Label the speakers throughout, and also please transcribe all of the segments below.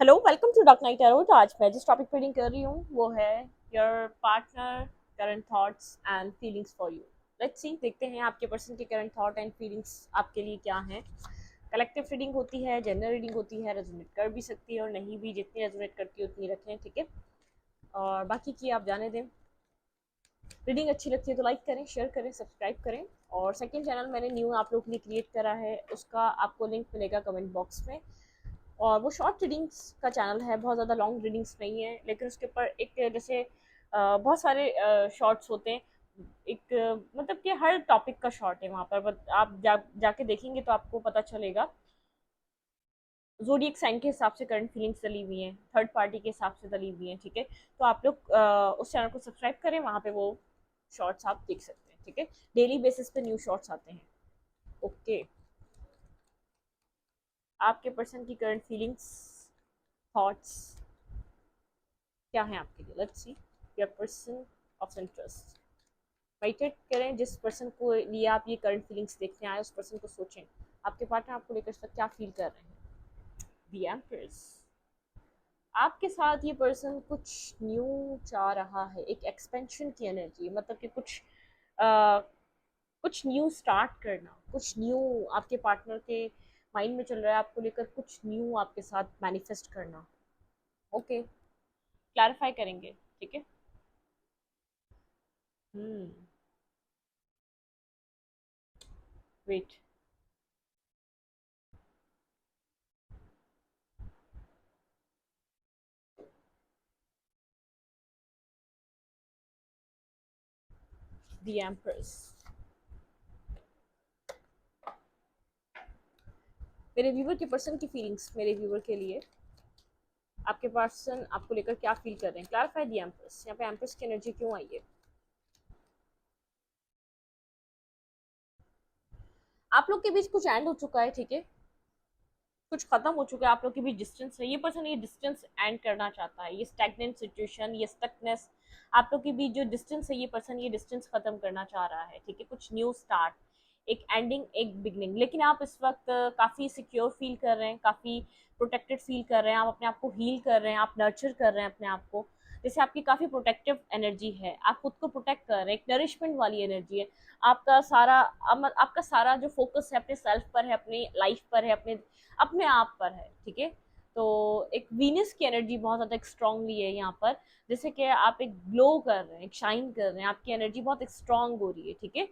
Speaker 1: Hello, welcome to Dark Knight Tarot. आज मैं जिस टॉपिक पे रीडिंग कर रही हूँ वो है your partner current thoughts and feelings for you. Let's see, देखते हैं आपके पर्सन के करंट थॉट एंड फीलिंग्स आपके लिए क्या हैं। कलेक्टिव रीडिंग होती है, जनरल रीडिंग होती है, रेजोनेट कर भी सकती है और नहीं भी। जितनी रेजोनेट करती है उतनी रखें, ठीक है। और बाकी की आप जाने दें। रीडिंग अच्छी लगती है तो लाइक करें, शेयर करें, सब्सक्राइब करें। और सेकंड चैनल मैंने न्यू आप लोग के लिए क्रिएट करा है, उसका आपको लिंक मिलेगा कमेंट बॉक्स में। और वो शॉर्ट रीडिंग्स का चैनल है, बहुत ज़्यादा लॉन्ग रीडिंग्स नहीं है, लेकिन उसके ऊपर एक जैसे बहुत सारे शॉर्ट्स होते हैं। एक मतलब कि हर टॉपिक का शॉर्ट है वहाँ पर, बट आप जाके देखेंगे तो आपको पता चलेगा। ज़ोडिएक साइन के हिसाब से करंट फीलिंग्स डली हुई हैं, थर्ड पार्टी के हिसाब से डली हुई हैं, ठीक है। तो आप लोग उस चैनल को सब्सक्राइब करें, वहाँ पे वो शॉर्ट्स आप देख सकते हैं, ठीक है। डेली बेसिस पे न्यू शॉर्ट्स आते हैं। ओके, आपके पर्सन की करंट फीलिंग्स, थॉट्स क्या है आपके लिए। Let's see your person of interest. Meditate करें, जिस पर्सन को लिए आप ये करंट फीलिंग्स देखने आए उस पर्सन को सोचें, आपके पार्टनर आपको लेकर इस वक्त क्या फील कर रहे हैं। द एम्प्रेस, आपके साथ ये पर्सन कुछ न्यू चाह रहा है, एक एक्सपेंशन की एनर्जी, मतलब कि कुछ न्यू स्टार्ट करना, कुछ न्यू आपके पार्टनर के माइंड में चल रहा है आपको लेकर, कुछ न्यू आपके साथ मैनिफेस्ट करना। ओके, क्लैरिफाई करेंगे, ठीक है। हम्म, वेट, द एम्प्रेस। मेरे व्यूवर के पर्सन की फीलिंग्स मेरे व्यूवर के लिए, आपके पर्सन आपको लेकर क्या फील कर रहे हैं। क्लैरिफाई द एम्प्रेस, यहाँ पे एम्प्रेस की एनर्जी क्यों आई है। आप लोग के बीच कुछ एंड हो चुका है, ठीक है, कुछ खत्म हो चुका है। आप लोग के बीच डिस्टेंस है, ये पर्सन ये डिस्टेंस एंड करना चाहता है, ये स्टैग्नेंट सिचुएशन, ये स्टकनेस। आप लोग के बीच जो डिस्टेंस है, ये पर्सन ये डिस्टेंस खत्म करना चाह रहा है, ठीक है। कुछ न्यू स्टार्ट, एक एंडिंग, एक बिगनिंग। लेकिन आप इस वक्त काफ़ी सिक्योर फील कर रहे हैं, काफ़ी प्रोटेक्टेड फील कर रहे हैं, आप अपने आप को हील कर रहे हैं, आप नर्चर कर रहे हैं अपने आप को। जैसे आपकी काफ़ी प्रोटेक्टिव एनर्जी है, आप खुद को प्रोटेक्ट कर रहे हैं, एक नरिशमेंट वाली एनर्जी है। आपका सारा जो फोकस है अपने सेल्फ पर है, अपनी लाइफ पर है, अपने अपने आप पर है, ठीक है। तो एक वीनस की एनर्जी बहुत ज़्यादा एक स्ट्रांगली है यहाँ पर। जैसे कि आप एक ग्लो कर रहे हैं, एक शाइन कर रहे हैं, आपकी एनर्जी बहुत एक स्ट्रांग हो रही है, ठीक है।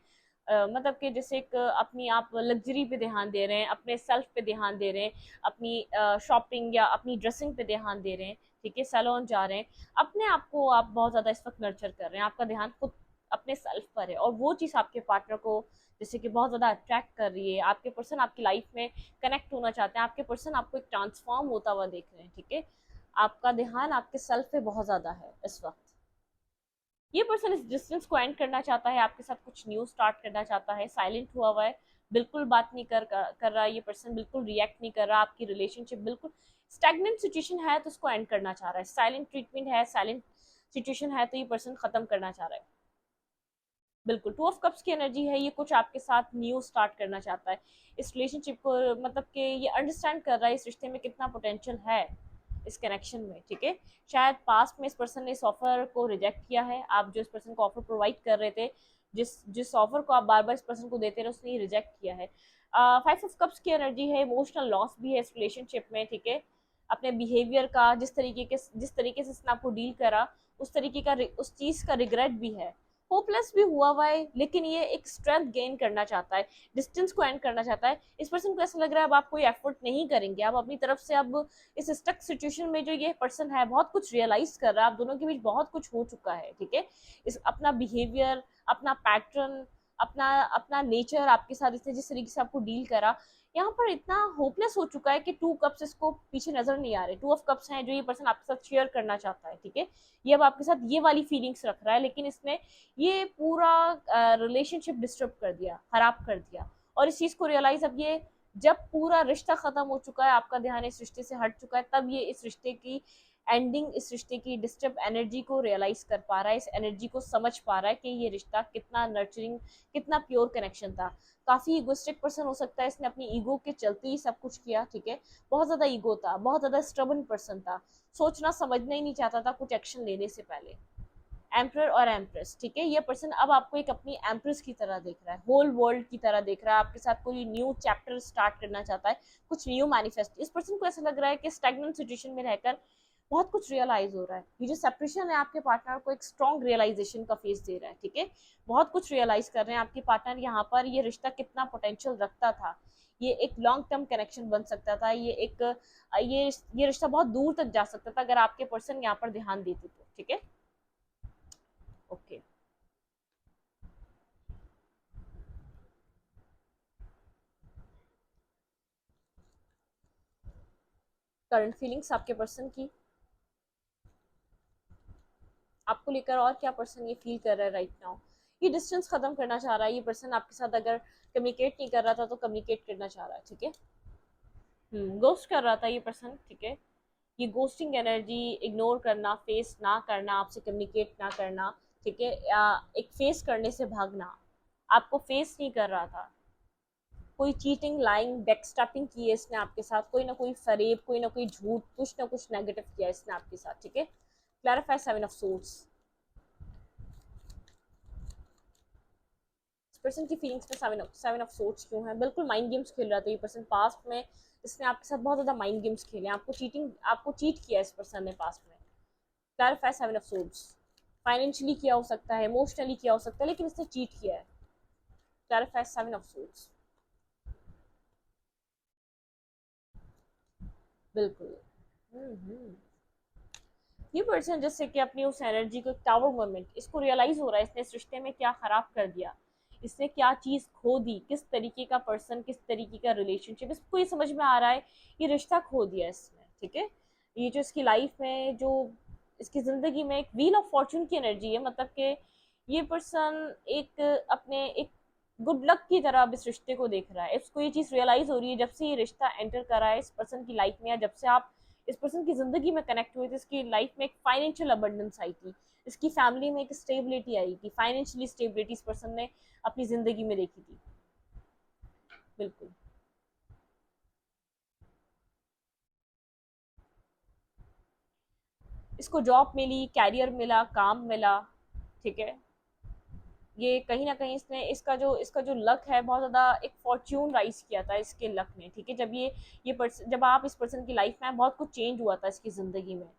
Speaker 1: मतलब कि जैसे एक अपनी आप लग्जरी पे ध्यान दे रहे हैं, अपने सेल्फ पे ध्यान दे रहे हैं, अपनी शॉपिंग या अपनी ड्रेसिंग पे ध्यान दे रहे हैं, ठीक है, सैलून जा रहे हैं। अपने आप को आप बहुत ज़्यादा इस वक्त नर्चर कर रहे हैं, आपका ध्यान खुद अपने सेल्फ पर है। और वो चीज़ आपके पार्टनर को जैसे कि बहुत ज़्यादा अट्रैक्ट कर रही है। आपके पर्सन आपकी लाइफ में कनेक्ट होना चाहते हैं, आपके पर्सन आपको एक ट्रांसफॉर्म होता हुआ देख रहे हैं, ठीक है। आपका ध्यान आपके सेल्फ पे बहुत ज़्यादा है इस वक्त। ये पर्सन इस डिस्टेंस को एंड करना चाहता है, आपके साथ कुछ न्यू स्टार्ट करना चाहता है। साइलेंट हुआ है, बिल्कुल बात नहीं कर रहा है ये पर्सन, बिल्कुल रिएक्ट नहीं कर रहा। आपकी रिलेशनशिप बिल्कुल स्टैग्नेंट सिचुएशन है तो उसको एंड करना चाह रहा है। साइलेंट ट्रीटमेंट है, साइलेंट सिचुएशन है तो ये पर्सन खत्म करना चाह रहा है। बिल्कुल, टू ऑफ कप्स की एनर्जी है, ये कुछ आपके साथ न्यू स्टार्ट करना चाहता है। इस रिलेशनशिप को मतलब कि ये अंडरस्टैंड कर रहा है इस रिश्ते में कितना पोटेंशियल है इस कनेक्शन में, ठीक है। शायद पास्ट में इस पर्सन ने इस ऑफर को रिजेक्ट किया है, आप जो इस पर्सन को ऑफर प्रोवाइड कर रहे थे, जिस जिस ऑफर को आप बार बार इस पर्सन को देते रहे, उसने रिजेक्ट किया है। फाइव ऑफ कप्स की एनर्जी है, इमोशनल लॉस भी है इस रिलेशनशिप में, ठीक है। अपने बिहेवियर का जिस तरीके से इसने आपको डील करा, उस तरीके का उस चीज़ का रिग्रेट भी है। होपलेस भी हुआ है, लेकिन ये एक स्ट्रेंथ गेन करना चाहता है, डिस्टेंस को एंड करना चाहता है। इस पर्सन को ऐसा लग रहा है अब आप कोई एफर्ट नहीं करेंगे, आप अपनी तरफ से अब इस स्टक सिचुएशन में जो ये पर्सन है बहुत कुछ रियलाइज कर रहा है, आप दोनों के बीच बहुत कुछ हो चुका है, ठीक है। इस अपना बिहेवियर, अपना पैटर्न, अपना अपना नेचर आपके साथ इसने जिस तरीके से आपको डील करा, यहाँ पर इतना होपलेस हो चुका है कि टू कप्स इसको पीछे नजर नहीं आ रहे। टू ऑफ कप्स हैं जो ये पर्सन आपके साथ शेयर करना चाहता है, ठीक है। ये अब आपके साथ ये वाली फीलिंग्स रख रहा है, लेकिन इसने ये पूरा रिलेशनशिप डिस्टर्ब कर दिया, खराब कर दिया। और इस चीज को रियलाइज अब ये जब पूरा रिश्ता खत्म हो चुका है, आपका ध्यान इस रिश्ते से हट चुका है, तब ये इस रिश्ते की एंडिंग इस रिश्ते की डिस्टर्ब एनर्जी को रियलाइज कर पा रहा है, इस एनर्जी को समझ पा रहा है कि ये रिश्ता कितना नर्चरिंग, कितना प्योर कनेक्शन था। काफी इगोइस्टिक पर्सन हो सकता है, इसने अपनी ईगो के चलते ही सब कुछ किया, ठीक है। बहुत ज्यादा ईगो था, बहुत ज्यादा स्टबर्न पर्सन था, सोचना समझना ही नहीं चाहता था कुछ एक्शन लेने से पहले। एम्प्रर और एम्प्रेस, ठीक है। ये पर्सन अब आपको एक अपनी एम्प्रेस की तरह देख रहा है, होल वर्ल्ड की तरह देख रहा है, आपके साथ कोई न्यू चैप्टर स्टार्ट करना चाहता है, कुछ न्यू मैनिफेस्ट। इस पर्सन को ऐसा लग रहा है कि स्टैग्नेंट सिचुएशन में रहकर बहुत कुछ रियलाइज हो रहा है। ये जो सेपरेशन है आपके पार्टनर को एक स्ट्रॉन्ग रियलाइजेशन का फेस दे रहा है, ठीक है। बहुत कुछ रियलाइज कर रहे हैं आपके पार्टनर यहाँ पर, ये रिश्ता कितना पोटेंशियल रखता था, ये एक लॉन्ग टर्म कनेक्शन बन सकता था, ये एक ये रिश्ता बहुत दूर तक जा सकता था अगर आपके पर्सन यहाँ पर ध्यान देते तो, ठीक है। ओके, करंट फीलिंग्स आपके पर्सन की, आपको लेकर और क्या पर्सन ये फील कर रहा है राइट नाउ। ये डिस्टेंस खत्म करना चाह रहा है ये पर्सन आपके साथ, अगर कम्युनिकेट नहीं कर रहा था तो कम्युनिकेट करना चाह रहा है, ठीक है। गोस्ट कर रहा था ये पर्सन, ठीक है। ये गोस्टिंग एनर्जी, इग्नोर करना, फेस ना करना, आपसे कम्युनिकेट ना करना, ठीक है, या एक फेस करने से भागना, आपको फेस नहीं कर रहा था। कोई चीटिंग, लाइंग, बैकस्टैपिंग की है इसने आपके साथ, कोई ना कोई फरेब, कोई ना कोई झूठ, कुछ ना कुछ नेगेटिव किया इसने आपके साथ, ठीक है। Clarify seven of source. इस पर्सन की फीलिंग्स में सेवन ऑफ सोर्स क्यों है? बिल्कुल माइंड गेम्स खेल रहा था ये पर्सन पास्ट में, इसने आपके साथ बहुत ज्यादा माइंड गेम्स खेले, आपको चीटिंग, आपको चीट किया इस पर्सन ने पास्ट में। Clarify seven of source. Financially किया हो सकता है, इमोशनली किया हो सकता है, लेकिन इसने चीट किया है। Clarify seven of source. बिल्कुल। हम्म। ये पर्सन जैसे कि अपनी उस एनर्जी को, टावर मोमेंट, इसको रियलाइज हो रहा है इसने इस रिश्ते में क्या खराब कर दिया, इसने क्या चीज खो दी, किस तरीके का पर्सन, किस तरीके का रिलेशनशिप, इसको ये समझ में आ रहा है ये रिश्ता खो दिया इसने, ठीक है। ये जो इसकी लाइफ में, जो इसकी जिंदगी में एक व्हील ऑफ फॉर्चून की एनर्जी है, मतलब कि ये पर्सन एक अपने एक गुड लक की तरह अब इस रिश्ते को देख रहा है। इसको ये चीज रियलाइज हो रही है जब से ये रिश्ता एंटर करा है इस पर्सन की लाइफ में, या जब से आप इस पर्सन की जिंदगी में कनेक्ट हुए थे, इसकी लाइफ में एक फाइनेंशियल अबंडेंस आई थी, इसकी फैमिली में एक स्टेबिलिटी आई थी, फाइनेंशियली स्टेबिलिटी इस पर्सन ने अपनी जिंदगी में देखी थी। बिल्कुल। इसको जॉब मिली, कैरियर मिला, काम मिला, ठीक है। ये कहीं ना कहीं इसने इसका जो लक है, बहुत ज्यादा एक फॉर्च्यून राइज किया था इसके लक ने, ठीक है। जब आप इस पर्सन की लाइफ में, बहुत कुछ चेंज हुआ था इसकी जिंदगी में।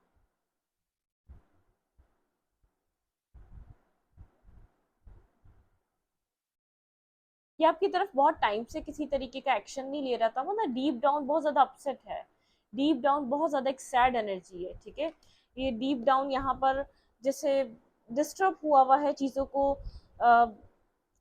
Speaker 1: ये आपकी तरफ बहुत टाइम से किसी तरीके का एक्शन नहीं ले रहा था, वो ना डीप डाउन बहुत ज्यादा अपसेट है, डीप डाउन बहुत ज्यादा एक सैड एनर्जी है, ठीक है। ये डीप डाउन यहाँ पर जैसे डिस्टर्ब हुआ है चीजों को,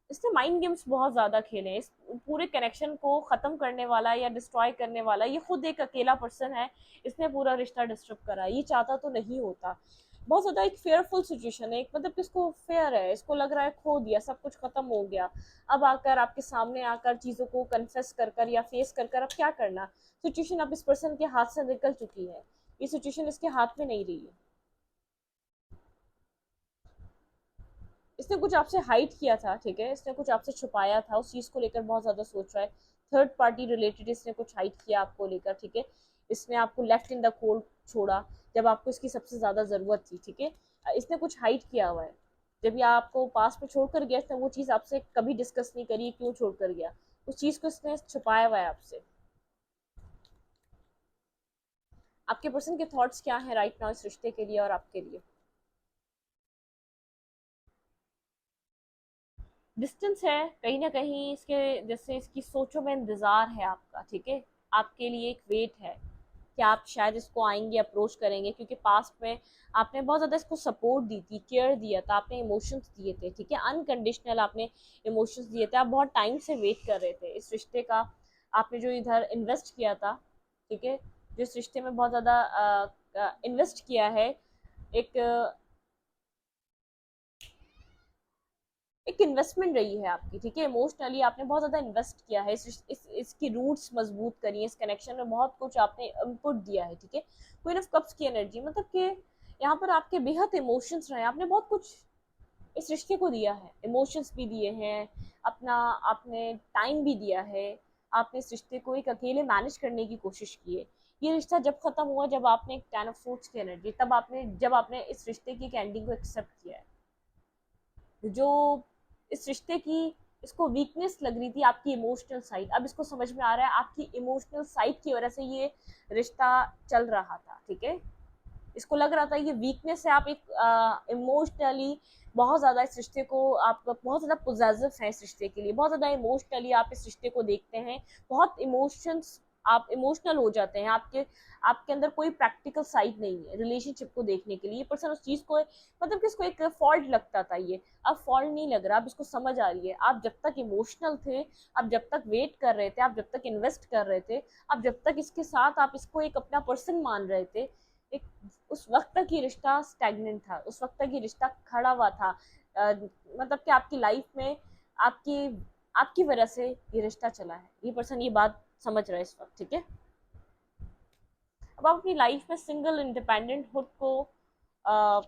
Speaker 1: इसने माइंड गेम्स बहुत ज्यादा खेले हैं। इस पूरे कनेक्शन को खत्म करने वाला या डिस्ट्रॉय करने वाला ये खुद एक अकेला पर्सन है, इसने पूरा रिश्ता डिस्टर्ब करा, ये चाहता तो नहीं होता। बहुत ज्यादा एक फेयरफुल सिचुएशन है, एक मतलब कि इसको फेयर है, इसको लग रहा है खो दिया, सब कुछ खत्म हो गया। अब आकर आपके सामने आकर चीजों को कन्फेस कर कर या फेस कर कर अब क्या करना, सिचुएशन अब इस पर्सन के हाथ से निकल चुकी है, ये सिचुएशन इसके हाथ में नहीं रही है। इसने कुछ आपसे हाइड किया था, ठीक है, इसने कुछ आपसे छुपाया था, उस चीज को लेकर बहुत ज्यादा सोच रहा है। थर्ड पार्टी रिलेटेड इसने कुछ हाइड किया आपको लेकर, ठीक है। इसने आपको लेफ्ट इन द कोल्ड छोड़ा जब आपको इसकी सबसे ज्यादा जरूरत थी, ठीक है। इसने कुछ हाइड किया हुआ है, जब ये आपको पास में छोड़कर गया इसने वो चीज आपसे कभी डिस्कस नहीं करी, क्यों छोड़कर गया, उस चीज को इसने छुपाया हुआ है आपसे। आपके पर्सन के थॉट्स क्या है राइट नाउ इस रिश्ते के लिए और आपके लिए? डिस्टेंस है कहीं ना कहीं इसके, जैसे इसकी सोचों में इंतजार है आपका, ठीक है। आपके लिए एक वेट है कि आप शायद इसको आएंगे, अप्रोच करेंगे, क्योंकि पास्ट में आपने बहुत ज़्यादा इसको सपोर्ट दी थी, केयर दिया था, आपने इमोशंस दिए थे, ठीक है, अनकंडीशनल आपने इमोशंस दिए थे, आप बहुत टाइम से वेट कर रहे थे इस रिश्ते का। आपने जो इधर इन्वेस्ट किया था, ठीक है, जो इस रिश्ते में बहुत ज़्यादा इन्वेस्ट किया है, एक एक इन्वेस्टमेंट रही है आपकी, ठीक है, इमोशनली आपने बहुत ज़्यादा इन्वेस्ट किया है, इसकी रूट्स मजबूत करी है, इस कनेक्शन में बहुत कुछ आपने इनपुट दिया है, ठीक है। क्वीन ऑफ कप्स की एनर्जी मतलब कि यहाँ पर आपके बेहद इमोशंस रहे, आपने बहुत कुछ इस रिश्ते को दिया है, इमोशंस भी दिए हैं, अपना आपने टाइम भी दिया है, आपने इस रिश्ते को एक अकेले मैनेज करने की कोशिश की है। ये रिश्ता जब खत्म हुआ, जब आपने एक टेन ऑफ फ्रूट्स की एनर्जी, तब आपने जब आपने इस रिश्ते की एक एंडिंग को एक्सेप्ट किया है। जो इस रिश्ते की इसको वीकनेस लग रही थी आपकी इमोशनल साइड, अब इसको समझ में आ रहा है आपकी इमोशनल साइड की वजह से ये रिश्ता चल रहा था, ठीक है। इसको लग रहा था ये वीकनेस है, आप एक इमोशनली बहुत ज़्यादा इस रिश्ते को, आप बहुत ज़्यादा पोजेसिव हैं इस रिश्ते के लिए, बहुत ज़्यादा इमोशनली आप इस रिश्ते को देखते हैं, बहुत इमोशंस, आप इमोशनल हो जाते हैं, आपके आपके अंदर कोई प्रैक्टिकल साइड नहीं है रिलेशनशिप को देखने के लिए। ये पर्सन उस चीज़ को मतलब कि इसको एक फॉल्ट लगता था, ये अब फॉल्ट नहीं लग रहा, अब इसको समझ आ रही है। आप जब तक इमोशनल थे, आप जब तक वेट कर रहे थे, आप जब तक इन्वेस्ट कर रहे थे, आप जब तक इसके साथ आप इसको एक अपना पर्सन मान रहे थे, एक उस वक्त तक ये रिश्ता स्टैग्नेंट था, उस वक्त तक ये रिश्ता खड़ा हुआ था। मतलब कि आपकी लाइफ में आपकी आपकी वजह से ये रिश्ता चला है, ये पर्सन ये बात समझ रहा है इस वक्त, ठीक है। अब आप अपनी लाइफ में सिंगल इंडिपेंडेंट हुड को आप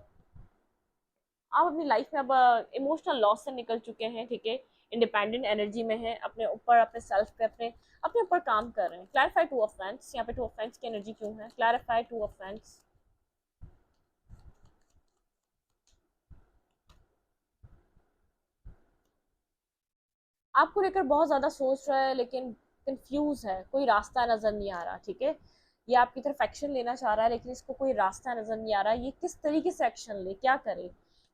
Speaker 1: अपनी लाइफ में अब इमोशनल लॉस से निकल चुके हैं, ठीक है, इंडिपेंडेंट एनर्जी में है, अपने ऊपर, अपने सेल्फ पे, अपने अपने ऊपर काम कर रहे हैं। क्लैरिफाई टू ऑफ फैंस, यहाँ पे टू ऑफ फैंस की एनर्जी क्यों है? Clarify two of fans. आपको लेकर बहुत ज्यादा सोच रहा है लेकिन कंफ्यूज है, कोई रास्ता नजर नहीं आ रहा, ठीक है। ये आपकी तरफ एक्शन लेना चाह रहा है लेकिन इसको कोई रास्ता नजर नहीं आ रहा, ये किस तरीके से एक्शन ले, क्या करे,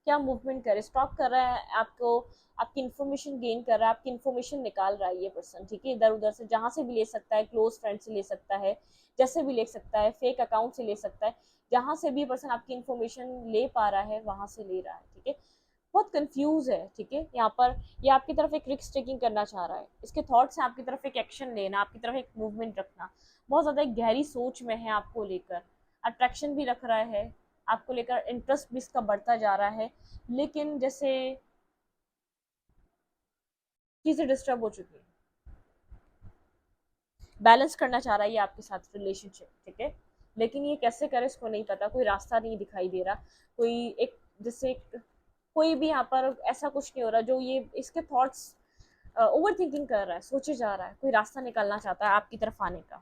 Speaker 1: क्या मूवमेंट करे, स्टॉक कर रहा है आपको, आपकी इन्फॉर्मेशन गेन कर रहा है, आपकी इन्फॉर्मेशन निकाल रहा है ये पर्सन, ठीक है, इधर उधर से, जहां से भी ले सकता है, क्लोज फ्रेंड से ले सकता है, जैसे भी ले सकता है, फेक अकाउंट से ले सकता है, जहां से भी पर्सन आपकी इन्फॉर्मेशन ले पा रहा है वहां से ले रहा है, ठीक है। बहुत कंफ्यूज है, ठीक है, यहाँ पर ये आपकी तरफ एक रिस्क टेकिंग करना चाह रहा है, इसके थॉट्स हैं आपकी तरफ एक एक्शन लेना, आपकी तरफ एक मूवमेंट रखना, बहुत ज्यादा एक गहरी सोच में है आपको लेकर, अट्रैक्शन भी रख रहा है आपको लेकर, इंटरेस्ट भी इसका बढ़ता जा रहा है, लेकिन जैसे चीजें डिस्टर्ब हो चुकी है, बैलेंस करना चाह रहा है ये आपके साथ रिलेशनशिप, ठीक है, लेकिन ये कैसे करे इसको नहीं पता, कोई रास्ता नहीं दिखाई दे रहा, कोई एक जैसे कोई भी यहाँ पर ऐसा कुछ नहीं हो रहा जो ये इसके थॉट्स ओवर थिंकिंग कर रहा है, सोचे जा रहा है, कोई रास्ता निकालना चाहता है आपकी तरफ आने का।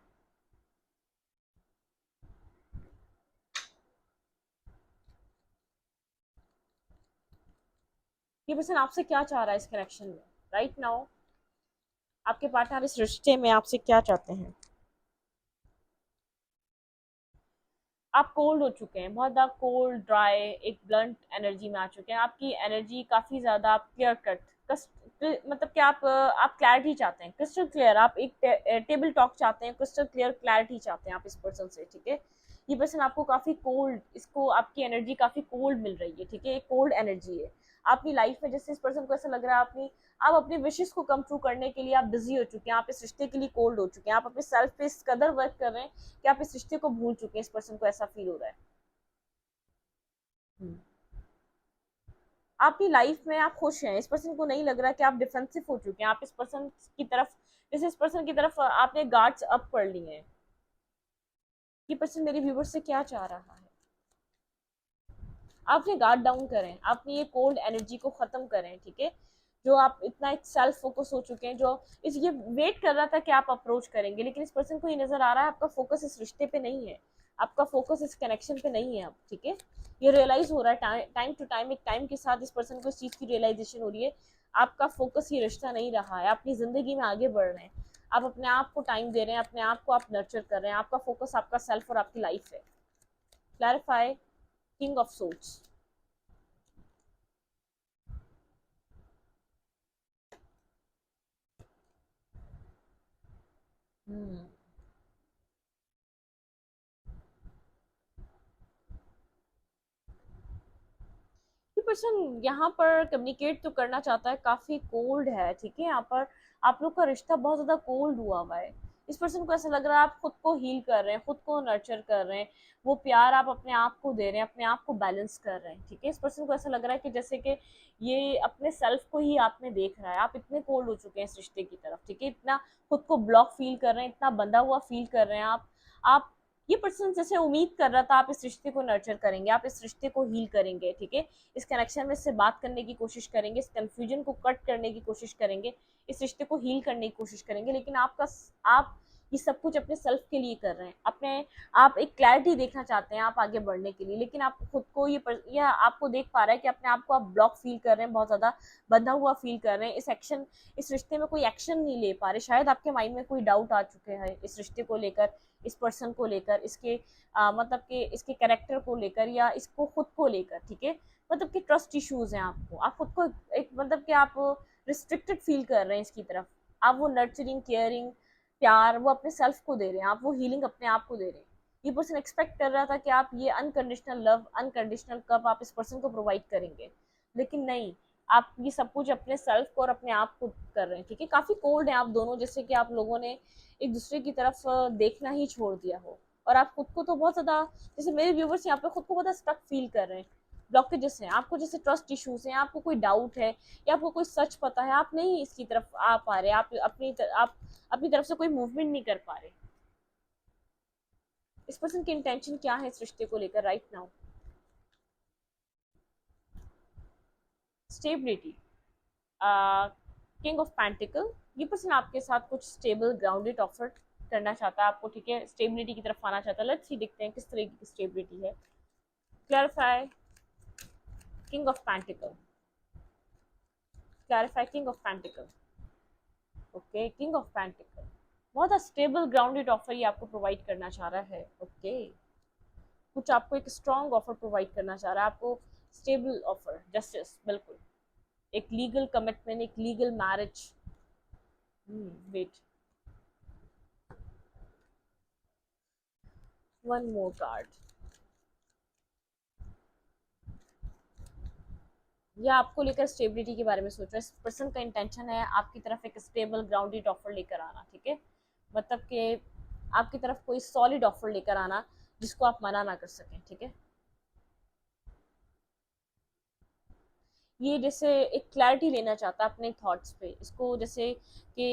Speaker 1: ये पर्सन आपसे क्या चाह रहा है इस कनेक्शन में राइट नाउ, आपके पार्टनर इस रिश्ते में आपसे क्या चाहते हैं? आप कोल्ड हो चुके हैं, बहुत ज़्यादा कोल्ड ड्राई, एक ब्लंट एनर्जी में आ चुके हैं, आपकी एनर्जी काफ़ी ज़्यादा आप क्लियर कट, मतलब कि आप क्लैरिटी चाहते हैं, क्रिस्टल क्लियर, आप एक टेबल टॉक चाहते हैं, क्रिस्टल क्लियर क्लैरिटी चाहते हैं आप इस पर्सन से, ठीक है। ये पर्सन आपको काफ़ी कोल्ड, इसको आपकी एनर्जी काफ़ी कोल्ड मिल रही है, ठीक है, एक कोल्ड एनर्जी है आपकी लाइफ में, जैसे इस पर्सन को ऐसा लग रहा है अपनी, आप अपने विशेष को कम ट्रू करने के लिए आप बिजी हो चुके हैं, आप इस रिश्ते के लिए कोल्ड हो चुके हैं, आप अपने सेल्फ पे इस कदर वर्क कर रहे हैं कि आप इस रिश्ते को भूल चुके हैं, इस पर्सन को ऐसा फील हो रहा है। हम्म। आपकी लाइफ में आप खुश हैं, इस पर्सन को नहीं लग रहा कि आप डिफेंसिव हो चुके हैं, आप इस पर्सन की तरफ, जैसे इस पर्सन की तरफ आपने गार्ड्स अप कर लिए हैं, ये पर्सन मेरे व्यूवर से क्या चाह रहा है, आपने गार्ड डाउन करें, आपने ये कोल्ड एनर्जी को खत्म करें, ठीक है, जो आप इतना एक सेल्फ फोकस हो चुके हैं, जो इस ये वेट कर रहा था कि आप अप्रोच करेंगे, लेकिन इस पर्सन को ये नजर आ रहा है आपका फोकस इस रिश्ते पे नहीं है, आपका फोकस इस कनेक्शन पे नहीं है अब, ठीक है। ये रियलाइज हो रहा है टाइम टू टाइम, एक टाइम के साथ इस पर्सन को इस चीज की रियलाइजेशन हो रही है, आपका फोकस ये रिश्ता नहीं रहा है, अपनी जिंदगी में आगे बढ़ रहे हैं, आप अपने आप को टाइम दे रहे हैं, अपने आप को आप नर्चर कर रहे हैं, आपका फोकस आपका सेल्फ और आपकी लाइफ है। Clarify king of souls. Hmm. ये पर्सन यहाँ पर कम्युनिकेट तो करना चाहता है, काफी कोल्ड है, ठीक है, यहाँ पर आप लोग का रिश्ता बहुत ज्यादा कोल्ड हुआ है, इस पर्सन को ऐसा लग रहा है आप खुद को हील कर रहे हैं, खुद को नर्चर कर रहे हैं, वो प्यार आप अपने आप को दे रहे हैं, अपने आप को बैलेंस कर रहे हैं, ठीक है। इस पर्सन को ऐसा लग रहा है कि जैसे कि ये अपने सेल्फ को ही आप में देख रहा है, आप इतने कोल्ड हो चुके हैं इस रिश्ते की तरफ, ठीक है, इतना खुद को ब्लॉक फील कर रहे हैं, इतना बंधा हुआ फील कर रहे हैं आप ये पर्सन जैसे उम्मीद कर रहा था आप इस रिश्ते को नर्चर करेंगे, आप इस रिश्ते को हील करेंगे, ठीक है, इस कनेक्शन में इससे बात करने की कोशिश करेंगे, इस कंफ्यूजन को कट करने की कोशिश करेंगे, इस रिश्ते को हील करने की कोशिश करेंगे, लेकिन आप ये सब कुछ अपने सेल्फ के लिए कर रहे हैं, अपने आप एक क्लैरिटी देखना चाहते हैं आप आगे बढ़ने के लिए, लेकिन आप खुद को ये आपको देख पा रहा है कि अपने आप को आप ब्लॉक फील कर रहे हैं, बहुत ज्यादा बंधा हुआ फील कर रहे हैं, इस रिश्ते में कोई एक्शन नहीं ले पा रहे, शायद आपके माइंड में कोई डाउट आ चुके हैं इस रिश्ते को लेकर, इस पर्सन को लेकर, इसके मतलब कि इसके कैरेक्टर को लेकर या इसको खुद को लेकर, ठीक है, मतलब कि ट्रस्ट इश्यूज हैं आपको, आप खुद को एक मतलब कि आप रिस्ट्रिक्टेड फील कर रहे हैं इसकी तरफ, आप वो नर्चरिंग केयरिंग प्यार वो अपने सेल्फ को दे रहे हैं, आप वो हीलिंग अपने आप को दे रहे हैं। ये पर्सन एक्सपेक्ट कर रहा था कि आप ये अनकंडीशनल लव अनकंडीशनल कब आप इस पर्सन को प्रोवाइड करेंगे, लेकिन नहीं, आप ये सब कुछ अपने सेल्फ को और अपने आप को कर रहे हैं, ठीक है। काफी कोल्ड हैं आप दोनों, जैसे कि आप लोगों ने एक दूसरे की तरफ देखना ही छोड़ दिया हो, और आप खुद को तो बहुत ज्यादा, जैसे मेरे व्यूवर्स यहाँ पे खुद को बहुत स्टक फील कर रहे हैं, ब्लॉकेजेस हैं आपको, जैसे ट्रस्ट इश्यूज हैं, आपको कोई डाउट है या आपको कोई सच पता है, आप नहीं इसकी तरफ आ पा रहे, आप अपनी तरफ से कोई मूवमेंट नहीं कर पा रहे। इस पर्सन की इंटेंशन क्या है इस रिश्ते को लेकर right now? Stability, king of pentacle, ये पर्सन आपके साथ कुछ स्टेबल ग्राउंडेड ऑफर करना चाहता है आपको, ठीक है, स्टेबिलिटी की तरफ आना चाहता है। लेट्स सी देखते हैं किस तरह की स्टेबिलिटी है। Clarify king of pentacle, clarify king of pentacle, okay, king of pentacle बहुत स्टेबल ग्राउंडेड ऑफर ये आपको प्रोवाइड करना चाह रहा है, ओके, कुछ आपको एक स्ट्रॉन्ग ऑफर प्रोवाइड करना चाह रहा है, आपको स्टेबल ऑफर, जस्टिस, बिल्कुल, एक लीगल कमिटमेंट, एक legal marriage. Wait, one more card, या आपको लेकर स्टेबिलिटी के बारे में सोच रहा है, इस पर्सन का इंटेंशन है आपकी तरफ एक स्टेबल ग्राउंडेड ऑफर लेकर आना, ठीक है, मतलब कि आपकी तरफ कोई सॉलिड ऑफर लेकर आना जिसको आप मना ना कर सकें, ठीक है। ये जैसे एक क्लैरिटी लेना चाहता है अपने थॉट्स पे, इसको जैसे कि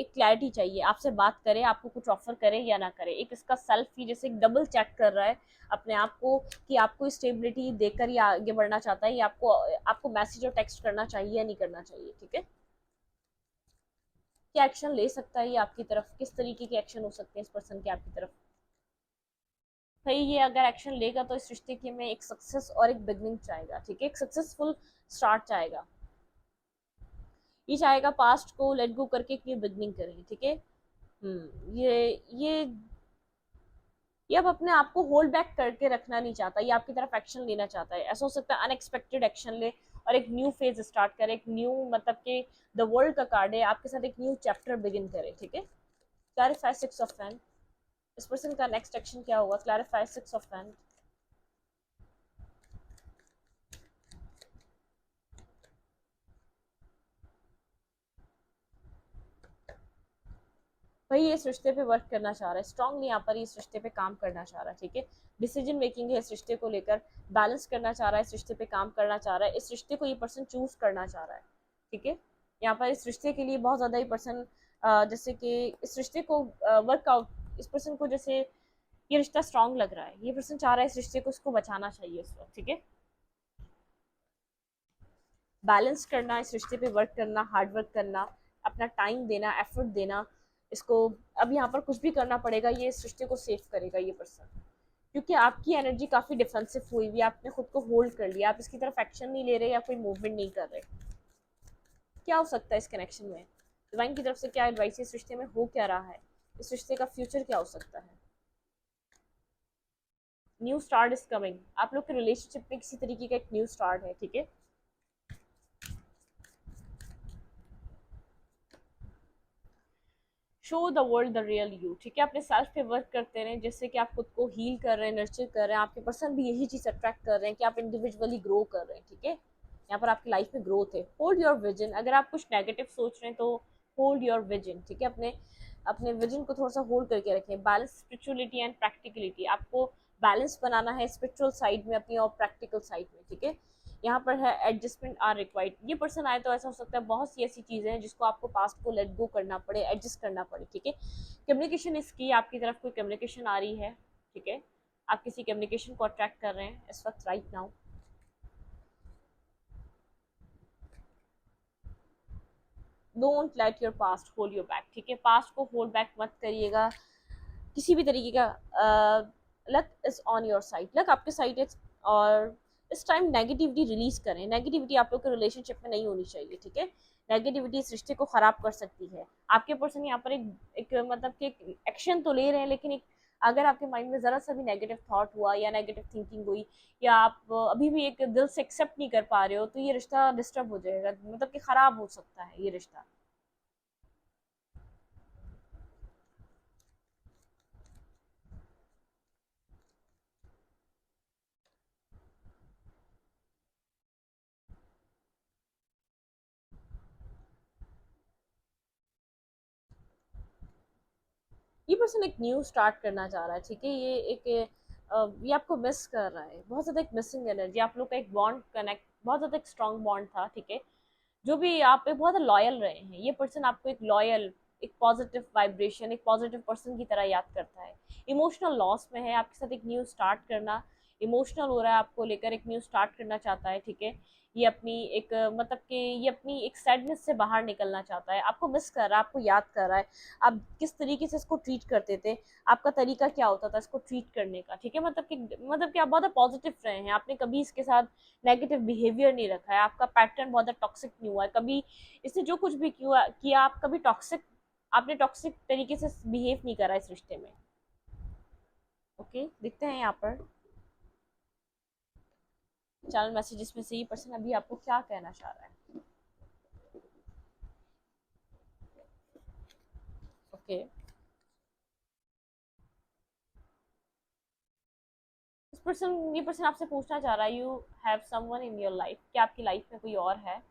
Speaker 1: एक क्लैरिटी चाहिए, आपसे बात करे, आपको कुछ ऑफर करे या ना करे, एक इसका सेल्फ ही जैसे एक डबल चेक कर रहा है अपने आप को कि आपको स्टेबिलिटी देकर या आगे बढ़ना चाहता है, या आपको आपको मैसेज और टेक्स्ट करना चाहिए या नहीं करना चाहिए, ठीक है। क्या एक्शन ले सकता है ये आपकी तरफ, किस तरीके के एक्शन हो सकते हैं इस पर्सन के आपकी तरफ? भाई ये अगर एक्शन लेगा तो इस रिश्ते के में एक सक्सेस और एक बिगनिंग चाहेगा, ठीक है, एक सक्सेसफुल स्टार्ट चाहेगा, ये चाहेगा पास्ट को लेट गो करके एक न्यू बिगनिंग करें, ठीक है। ये ये अब अपने आप को होल्ड बैक करके रखना नहीं चाहता, ये आपकी तरफ एक्शन लेना चाहता है, ऐसा हो सकता है अनएक्सपेक्टेड एक्शन ले और एक न्यू फेज स्टार्ट करे, एक न्यू मतलब कि द वर्ल्ड का कार्ड है, आपके साथ एक न्यू चैप्टर बिगिन करे, ठीक है। क्लैरिफाई सिक्स ऑफ फैन, इस पर्सन का नेक्स्ट एक्शन क्या होगा? क्लैरिफाई सिक्स ऑफ फैन, भाई इस रिश्ते पे वर्क करना चाह रहा है स्ट्रांगली, यहाँ पर इस रिश्ते पे काम करना चाह रहा है, ठीक है, डिसीजन मेकिंग है इस रिश्ते को लेकर, बैलेंस करना चाह रहा है, इस रिश्ते पे काम करना चाह रहा है, इस रिश्ते को ये पर्सन चूज करना चाह रहा है, ठीक है। यहाँ पर इस रिश्ते के लिए बहुत ज्यादा ये पर्सन जैसे कि इस रिश्ते को वर्कआउट, इस पर्सन को जैसे ये रिश्ता स्ट्रांग लग रहा है, ये पर्सन चाह रहा है इस रिश्ते को इसको बचाना चाहिए इस वक्त, ठीक है, बैलेंस करना, इस रिश्ते पे वर्क करना, हार्ड वर्क करना, अपना टाइम देना, एफर्ट देना, इसको अब यहाँ पर कुछ भी करना पड़ेगा, ये इस रिश्ते को सेव करेगा ये पर्सन, क्योंकि आपकी एनर्जी काफी डिफेंसिव हुई हुई, आपने खुद को होल्ड कर लिया, आप इसकी तरफ एक्शन नहीं ले रहे या कोई मूवमेंट नहीं कर रहे। क्या हो सकता है इस कनेक्शन में? डिवाइन की तरफ से क्या एडवाइस है, इस रिश्ते में हो क्या रहा है, इस रिश्ते का फ्यूचर क्या हो सकता है? न्यू स्टार्ट इज कमिंग, आप लोग के रिलेशनशिप में किसी तरीके का एक न्यू स्टार्ट है, ठीक है। Show the world the real you, ठीक है, अपने सेल्फ पे वर्क करते रहें, जैसे कि आप खुद को हील कर रहे हैं, नर्चर कर रहे हैं, आपके पर्सन भी यही चीज अट्रैक्ट कर रहे हैं कि आप इंडिविजुअली ग्रो कर रहे हैं, ठीक है, यहाँ पर आपकी लाइफ में ग्रोथ है। होल्ड योर विजन, अगर आप कुछ नेगेटिव सोच रहे हैं तो होल्ड योर विजन, ठीक है, अपने अपने विजन को थोड़ा सा होल्ड करके रखें। बैलेंस स्पिरिचुअलिटी एंड प्रैक्टिकलिटी, आपको बैलेंस बनाना है स्पिरिचुअल साइड में अपनी और प्रैक्टिकल साइड में, ठीक है। यहाँ पर है एडजस्टमेंट आर रिक्वायर्ड। ये पर्सन आए तो ऐसा हो सकता है बहुत सी ऐसी चीज़ें हैं जिसको आपको पास्ट को लेट गो करना पड़े, एडजस्ट करना पड़े, ठीक है। कम्युनिकेशन इसकी आपकी तरफ कोई कम्युनिकेशन आ रही है, ठीक है। आप किसी कम्युनिकेशन को अट्रैक्ट कर रहे हैं इस वक्त right now. Don't let your past hold your back, ठीक है। पास्ट को होल्ड बैक मत करिएगा किसी भी तरीके का। Luck is on your side, luck आपके साइड है। और इस टाइम नेगेटिविटी रिलीज करें। नेगेटिविटी आप लोग के रिलेशनशिप में नहीं होनी चाहिए, ठीक है। नेगेटिविटी इस रिश्ते को खराब कर सकती है। आपके पर्सन यहाँ पर एक मतलब कि एक्शन तो ले रहे हैं, लेकिन एक अगर आपके माइंड में जरा सा भी नेगेटिव थॉट हुआ या नेगेटिव थिंकिंग हुई या आप अभी भी एक दिल से एक्सेप्ट नहीं कर पा रहे हो, तो ये रिश्ता डिस्टर्ब हो जाएगा, मतलब कि खराब हो सकता है ये रिश्ता। ये पर्सन एक न्यू स्टार्ट करना चाह रहा है, ठीक है। ये आपको मिस कर रहा है, बहुत ज़्यादा एक मिसिंग एनर्जी। आप लोग का एक बॉन्ड कनेक्ट, बहुत ज़्यादा एक स्ट्रॉन्ग बॉन्ड था, ठीक है। जो भी आप पे बहुत लॉयल रहे हैं, ये पर्सन आपको एक लॉयल, एक पॉजिटिव वाइब्रेशन, एक पॉजिटिव पर्सन की तरह याद करता है। इमोशनल लॉस में है, आपके साथ एक न्यू स्टार्ट करना, इमोशनल हो रहा है आपको लेकर, एक न्यू स्टार्ट करना चाहता है, ठीक है। ये अपनी एक मतलब कि ये अपनी एक सैडनेस से बाहर निकलना चाहता है, आपको मिस कर रहा है, आपको याद कर रहा है। आप किस तरीके से इसको ट्रीट करते थे, आपका तरीका क्या होता था इसको ट्रीट करने का, ठीक है। मतलब कि आप बहुत पॉजिटिव रहे हैं, आपने कभी इसके साथ नेगेटिव बिहेवियर नहीं रखा है, आपका पैटर्न बहुत टॉक्सिक नहीं हुआ है कभी। इसने जो कुछ भी किया आप कभी टॉक्सिक, आपने टॉक्सिक तरीके से बिहेव नहीं करा इस रिश्ते में। ओके, देखते हैं यहाँ पर चैनल मैसेजेस में से ये पर्सन अभी आपको क्या कहना चाह रहा है। ओके, ये पर्सन आपसे पूछना चाह रहा है, you have someone in your life, क्या आपकी लाइफ में कोई और है।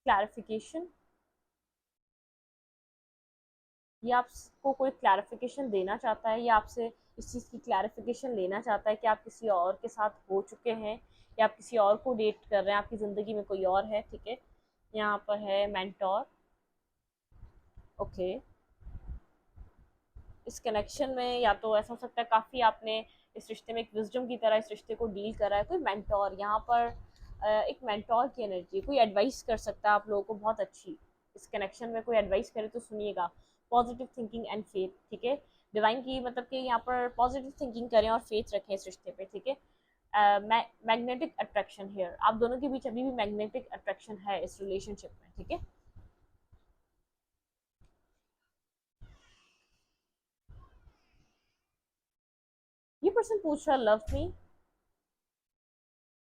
Speaker 1: क्लैरिफिकेशन, ये आपको कोई क्लैरिफिकेशन देना चाहता है या आपसे इस चीज़ की क्लैरिफिकेशन लेना चाहता है कि आप किसी और के साथ हो चुके हैं या आप किसी और को डेट कर रहे हैं, आपकी ज़िंदगी में कोई और है, ठीक है। यहाँ पर है मेंटोर। ओके, इस कनेक्शन में या तो ऐसा हो सकता है काफ़ी आपने इस रिश्ते में एक विजडम की तरह इस रिश्ते को डील करा है। कोई मेंटोर यहाँ पर एक मेंटोर की एनर्जी, कोई एडवाइस कर सकता है आप लोगों को बहुत अच्छी। इस कनेक्शन में कोई एडवाइस करे तो सुनिएगा। पॉजिटिव थिंकिंग एंड फेथ, ठीक है। डिवाइन की मतलब कि यहाँ पर पॉजिटिव थिंकिंग करें और फेथ रखें इस रिश्ते पे, ठीक है। मैग्नेटिक अट्रैक्शन हेयर, आप दोनों के बीच अभी भी मैग्नेटिक अट्रैक्शन है इस रिलेशनशिप में, ठीक है। ये पर्सन पूछ रहा लव मी,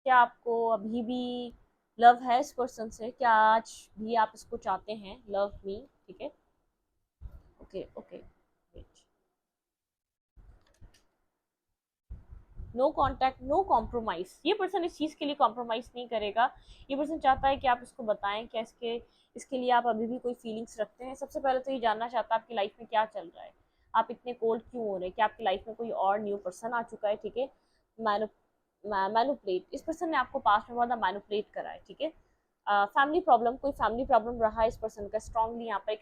Speaker 1: क्या आपको अभी भी लव है इस पर्सन से, क्या आज भी आप इसको चाहते हैं, लव मी, ठीक है। Okay okay, no contact no compromise, ये पर्सन इस चीज़ के लिए कॉम्प्रोमाइज़ नहीं करेगा। ये पर्सन चाहता है कि आप इसको बताएं क्या इसके लिए आप अभी भी कोई फीलिंग्स रखते हैं। सबसे पहले तो ये जानना चाहता है आपकी लाइफ में क्या चल रहा है, आप इतने कोल्ड क्यों हो रहे हैं, क्या आपकी लाइफ में कोई और न्यू पर्सन आ चुका है, ठीक है। मैनुपलेट, इस पर्सन ने आपको पास्ट में बहुत मैनुपलेट करा है, ठीक है। फैमिली प्रॉब्लम, कोई फैमिली प्रॉब्लम रहा है इस पर्सन का, स्ट्रांगली यहाँ पर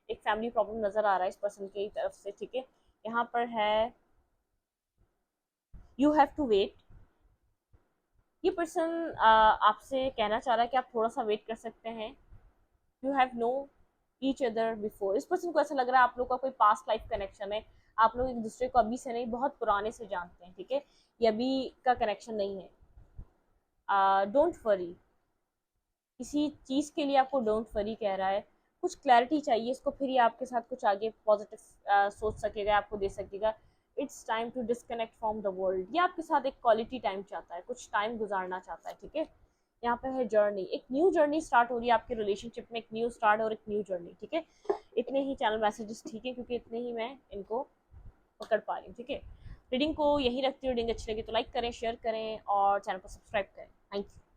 Speaker 1: एक फैमिली प्रॉब्लम नजर आ रहा है इस पर्सन की तरफ से, ठीक है। यहाँ पर है यू हैव टू वेट, ये पर्सन आपसे कहना चाह रहा है कि आप थोड़ा सा वेट कर सकते हैं। You have know each other before, इस पर्सन को ऐसा लग रहा है आप लोग का कोई पास्ट लाइफ कनेक्शन है, आप लोग एक दूसरे को अभी से नहीं बहुत पुराने से जानते हैं, ठीक है। ये अभी का कनेक्शन नहीं है। डोंट वरी, किसी चीज़ के लिए आपको डोंट वरी कह रहा है, कुछ क्लैरिटी चाहिए इसको, फिर ये आपके साथ कुछ आगे पॉजिटिव सोच सकेगा, आपको दे सकेगा। It's time to disconnect from the world, ये आपके साथ एक क्वालिटी टाइम चाहता है, कुछ टाइम गुजारना चाहता है, ठीक है। यहाँ पे है जर्नी, एक न्यू जर्नी स्टार्ट हो रही है आपके रिलेशनशिप में, एक न्यू स्टार्ट और एक न्यू जर्नी, ठीक है। इतने ही चैनल मैसेजेस, ठीक है, क्योंकि इतने ही मैं इनको पकड़ पा रही हूँ, ठीक है। रीडिंग को यही रखती हूँ। रीडिंग अच्छी लगी तो लाइक करें, शेयर करें और चैनल को सब्सक्राइब करें। Thank you.